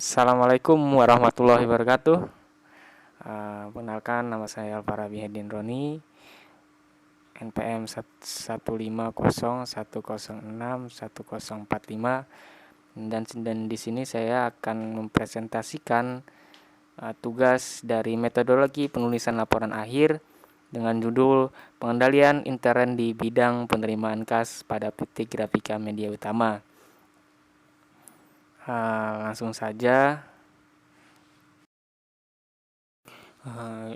Assalamualaikum warahmatullahi wabarakatuh. Perkenalkan, nama saya Alfarabi Hedin Roni, NPM 1501061061045, dan di sini saya akan mempresentasikan tugas dari metodologi penulisan laporan akhir dengan judul pengendalian intern di bidang penerimaan kas pada PT Grafika Media Utama. Langsung saja.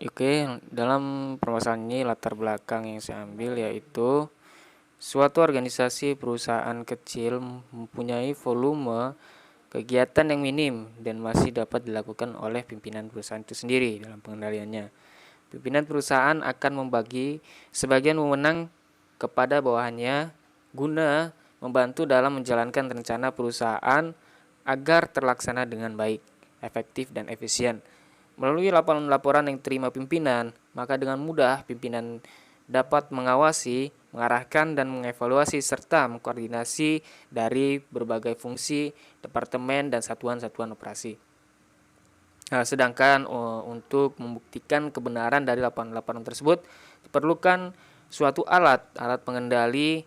Oke, dalam permasalahan ini latar belakang yang saya ambil yaitu suatu organisasi perusahaan kecil mempunyai volume kegiatan yang minim dan masih dapat dilakukan oleh pimpinan perusahaan itu sendiri dalam pengendaliannya. Pimpinan perusahaan akan membagi sebagian wewenang kepada bawahannya guna membantu dalam menjalankan rencana perusahaan agar terlaksana dengan baik, efektif, dan efisien. Melalui laporan-laporan yang diterima pimpinan, maka dengan mudah pimpinan dapat mengawasi, mengarahkan, dan mengevaluasi serta mengkoordinasi dari berbagai fungsi, departemen, dan satuan-satuan operasi. Sedangkan untuk membuktikan kebenaran dari laporan-laporan tersebut diperlukan suatu alat pengendali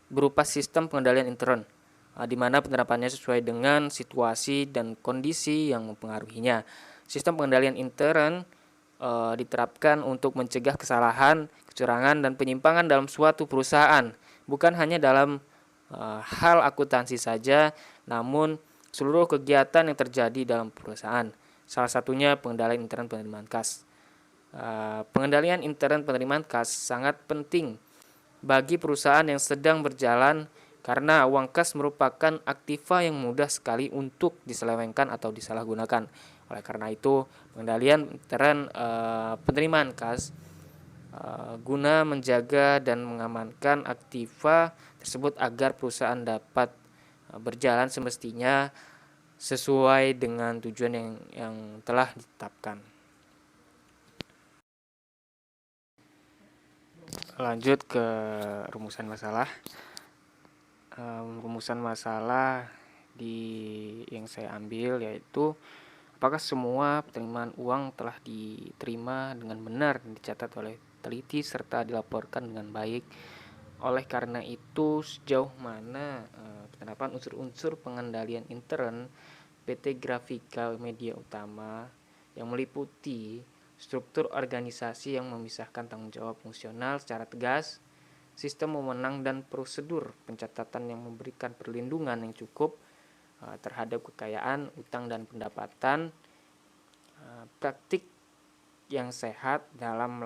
berupa sistem pengendalian intern, di mana penerapannya sesuai dengan situasi dan kondisi yang mempengaruhinya. Sistem pengendalian intern diterapkan untuk mencegah kesalahan, kecurangan, dan penyimpangan dalam suatu perusahaan, bukan hanya dalam hal akuntansi saja, namun seluruh kegiatan yang terjadi dalam perusahaan. Salah satunya pengendalian intern penerimaan kas. Pengendalian intern penerimaan kas sangat penting bagi perusahaan yang sedang berjalan karena uang kas merupakan aktiva yang mudah sekali untuk diselewengkan atau disalahgunakan. Oleh karena itu, pengendalian intern penerimaan kas guna menjaga dan mengamankan aktiva tersebut agar perusahaan dapat berjalan semestinya sesuai dengan tujuan yang telah ditetapkan. Lanjut ke rumusan masalah. Rumusan masalah yang saya ambil yaitu apakah semua penerimaan uang telah diterima dengan benar dan dicatat oleh teliti serta dilaporkan dengan baik. Oleh karena itu, sejauh mana penerapan unsur-unsur pengendalian intern PT Grafika Media Utama yang meliputi struktur organisasi yang memisahkan tanggung jawab fungsional secara tegas, sistem wewenang dan prosedur pencatatan yang memberikan perlindungan yang cukup terhadap kekayaan, utang, dan pendapatan, praktik yang sehat dalam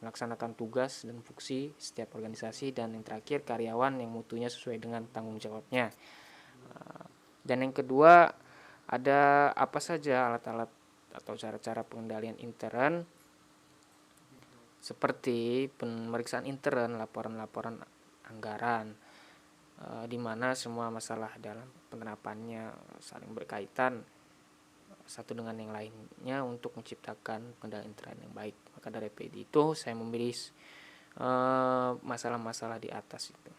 melaksanakan tugas dan fungsi setiap organisasi, dan yang terakhir karyawan yang mutunya sesuai dengan tanggung jawabnya. Dan yang kedua, ada apa saja alat-alat atau cara-cara pengendalian intern seperti pemeriksaan intern, laporan-laporan anggaran, di mana semua masalah dalam penerapannya saling berkaitan satu dengan yang lainnya untuk menciptakan pengendalian intern yang baik. Maka dari itu saya memilih masalah-masalah di atas itu.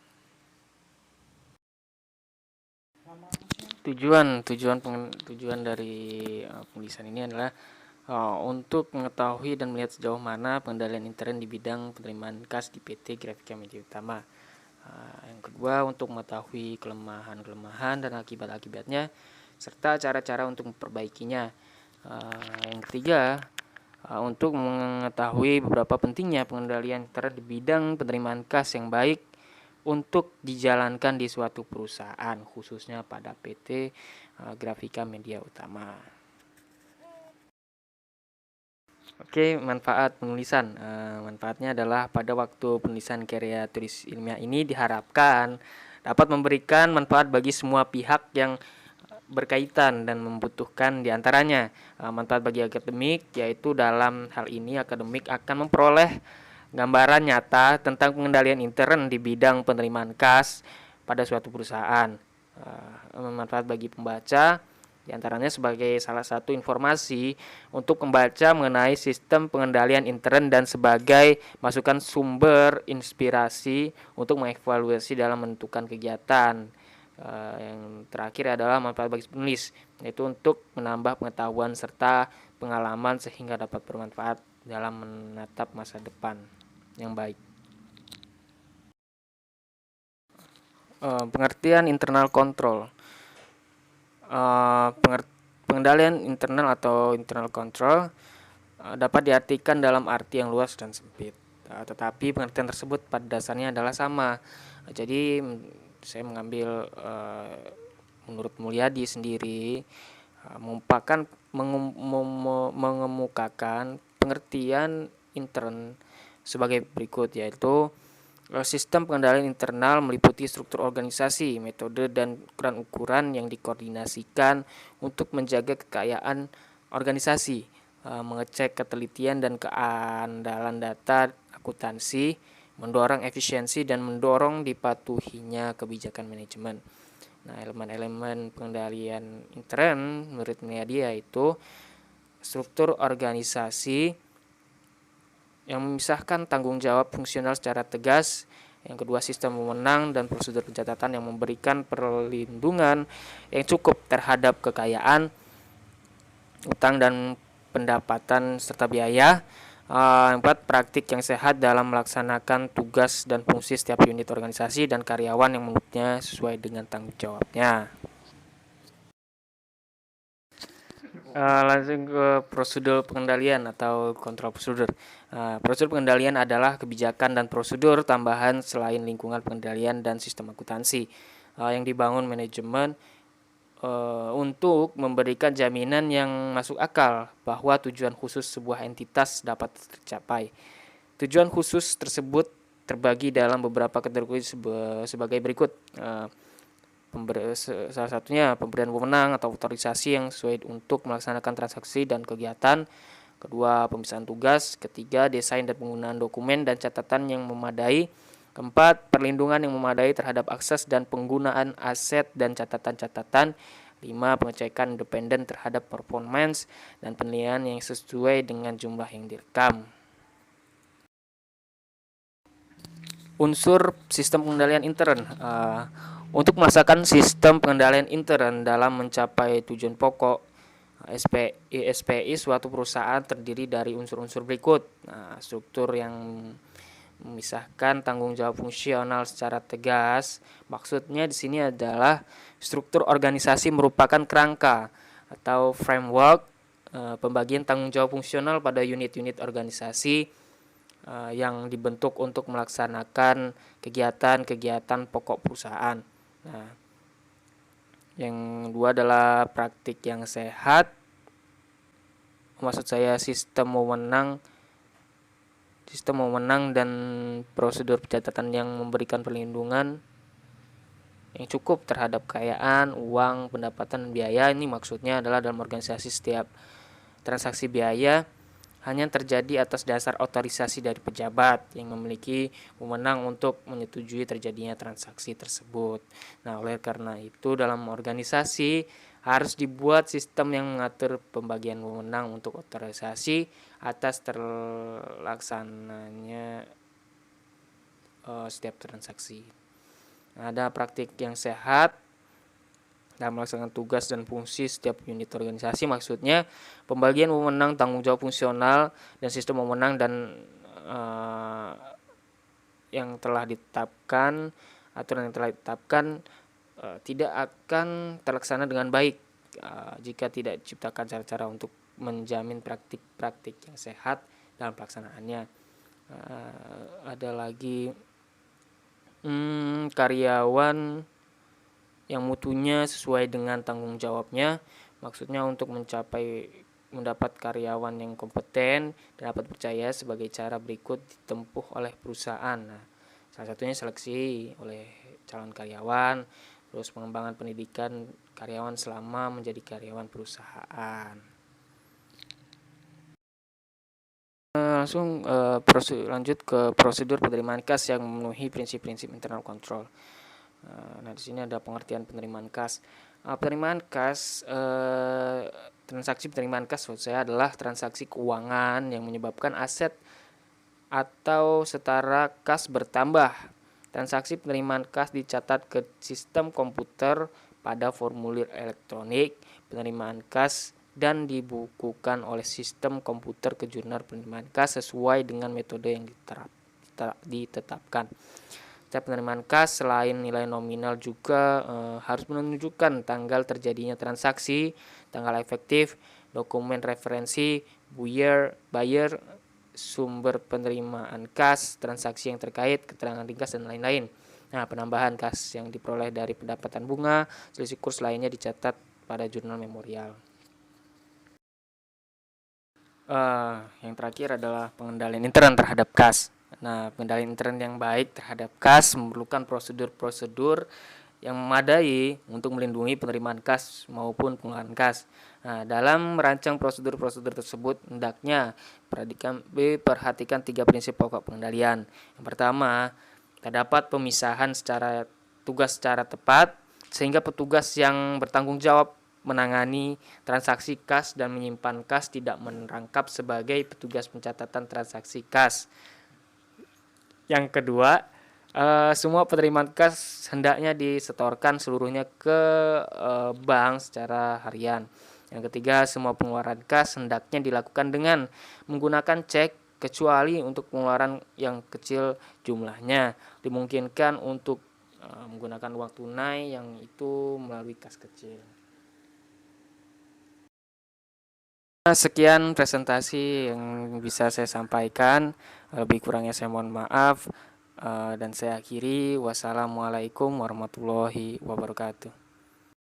Tujuan dari penulisan ini adalah untuk mengetahui dan melihat sejauh mana pengendalian intern di bidang penerimaan kas di PT Grafika Media Utama. Yang kedua, untuk mengetahui kelemahan-kelemahan dan akibat-akibatnya serta cara-cara untuk memperbaikinya. Yang ketiga, untuk mengetahui beberapa pentingnya pengendalian intern di bidang penerimaan kas yang baik untuk dijalankan di suatu perusahaan, khususnya pada PT Grafika Media Utama. Oke, manfaat penulisan. Manfaatnya adalah pada waktu penulisan karya tulis ilmiah ini diharapkan dapat memberikan manfaat bagi semua pihak yang berkaitan dan membutuhkan diantaranya. Manfaat bagi akademik, yaitu dalam hal ini akademik akan memperoleh gambaran nyata tentang pengendalian intern di bidang penerimaan kas pada suatu perusahaan. Manfaat bagi pembaca diantaranya sebagai salah satu informasi untuk membaca mengenai sistem pengendalian intern dan sebagai masukan sumber inspirasi untuk mengevaluasi dalam menentukan kegiatan Yang terakhir adalah manfaat bagi penulis, yaitu untuk menambah pengetahuan serta pengalaman sehingga dapat bermanfaat dalam menatap masa depan yang baik. Pengertian internal control. Pengendalian internal atau internal control dapat diartikan dalam arti yang luas dan sempit. Tetapi pengertian tersebut pada dasarnya adalah sama. Jadi saya mengambil menurut Mulyadi sendiri mengemukakan pengertian intern sebagai berikut, yaitu sistem pengendalian internal meliputi struktur organisasi, metode, dan ukuran-ukuran yang dikoordinasikan untuk menjaga kekayaan organisasi, mengecek ketelitian dan keandalan data akuntansi, mendorong efisiensi, dan mendorong dipatuhinya kebijakan manajemen. Nah, elemen-elemen pengendalian intern menurut Mulyadi yaitu struktur organisasi yang memisahkan tanggung jawab fungsional secara tegas. Yang kedua, sistem wewenang dan prosedur pencatatan yang memberikan perlindungan yang cukup terhadap kekayaan, utang, dan pendapatan serta biaya. Empat, praktik yang sehat dalam melaksanakan tugas dan fungsi setiap unit organisasi dan karyawan yang menurutnya sesuai dengan tanggung jawabnya. Langsung ke prosedur pengendalian atau kontrol prosedur. Prosedur pengendalian adalah kebijakan dan prosedur tambahan selain lingkungan pengendalian dan sistem akuntansi yang dibangun manajemen untuk memberikan jaminan yang masuk akal bahwa tujuan khusus sebuah entitas dapat tercapai. Tujuan khusus tersebut terbagi dalam beberapa kategori sebagai berikut. Salah satunya pemberian wewenang atau otorisasi yang sesuai untuk melaksanakan transaksi dan kegiatan. Kedua, pemisahan tugas. Ketiga, desain dan penggunaan dokumen dan catatan yang memadai. Keempat, perlindungan yang memadai terhadap akses dan penggunaan aset dan catatan-catatan. 5. Pengecekan independen terhadap performance dan penilaian yang sesuai dengan jumlah yang direkam. Unsur sistem pengendalian intern. Untuk melaksanakan sistem pengendalian intern dalam mencapai tujuan pokok SPI suatu perusahaan terdiri dari unsur-unsur berikut. Struktur yang memisahkan tanggung jawab fungsional secara tegas. Maksudnya di sini adalah struktur organisasi merupakan kerangka atau framework pembagian tanggung jawab fungsional pada unit-unit organisasi yang dibentuk untuk melaksanakan kegiatan-kegiatan pokok perusahaan. Nah, yang kedua adalah praktik yang sehat. Maksud saya sistem wewenang dan prosedur pencatatan yang memberikan perlindungan yang cukup terhadap kekayaan, uang, pendapatan, dan biaya. Ini maksudnya adalah dalam organisasi setiap transaksi biaya hanya terjadi atas dasar otorisasi dari pejabat yang memiliki wewenang untuk menyetujui terjadinya transaksi tersebut. Nah, oleh karena itu dalam organisasi harus dibuat sistem yang mengatur pembagian wewenang untuk otorisasi atas terlaksananya setiap transaksi. Nah, ada praktik yang sehat dalam melaksanakan tugas dan fungsi setiap unit organisasi, maksudnya pembagian wewenang, tanggung jawab fungsional, dan sistem wewenang dan yang telah ditetapkan, aturan yang telah ditetapkan tidak akan terlaksana dengan baik jika tidak diciptakan cara-cara untuk menjamin praktik-praktik yang sehat dalam pelaksanaannya. Ada lagi karyawan yang mutunya sesuai dengan tanggung jawabnya, maksudnya untuk mendapat karyawan yang kompeten dan dapat percaya sebagai cara berikut ditempuh oleh perusahaan. Nah, salah satunya seleksi oleh calon karyawan, terus pengembangan pendidikan karyawan selama menjadi karyawan perusahaan. Langsung lanjut ke prosedur penerimaan kas yang memenuhi prinsip-prinsip internal control. Nah, di sini ada pengertian penerimaan kas. Penerimaan kas, transaksi penerimaan kas maksud saya adalah transaksi keuangan yang menyebabkan aset atau setara kas bertambah Transaksi penerimaan kas dicatat ke sistem komputer pada formulir elektronik penerimaan kas dan dibukukan oleh sistem komputer ke jurnal penerimaan kas sesuai dengan metode yang ditetapkan. Setiap penerimaan kas selain nilai nominal juga harus menunjukkan tanggal terjadinya transaksi, tanggal efektif, dokumen referensi, buyer, sumber penerimaan kas, transaksi yang terkait, keterangan ringkas, dan lain-lain. Nah, penambahan kas yang diperoleh dari pendapatan bunga, selisih kurs lainnya dicatat pada jurnal memorial. Yang terakhir adalah pengendalian intern terhadap kas. Nah, pengendalian intern yang baik terhadap kas memerlukan prosedur-prosedur yang memadai untuk melindungi penerimaan kas maupun pengeluaran kas. Nah, dalam merancang prosedur-prosedur tersebut, hendaknya perhatikan 3 prinsip pokok pengendalian. Yang pertama, terdapat pemisahan tugas secara tepat, sehingga petugas yang bertanggung jawab menangani transaksi kas dan menyimpan kas tidak merangkap sebagai petugas pencatatan transaksi kas. Yang kedua, semua penerimaan kas hendaknya disetorkan seluruhnya ke bank secara harian. Yang ketiga, semua pengeluaran kas hendaknya dilakukan dengan menggunakan cek, kecuali untuk pengeluaran yang kecil jumlahnya dimungkinkan untuk menggunakan uang tunai, yang itu melalui kas kecil. Sekian presentasi yang bisa saya sampaikan, lebih kurangnya saya mohon maaf, dan saya akhiri. Wassalamualaikum warahmatullahi wabarakatuh.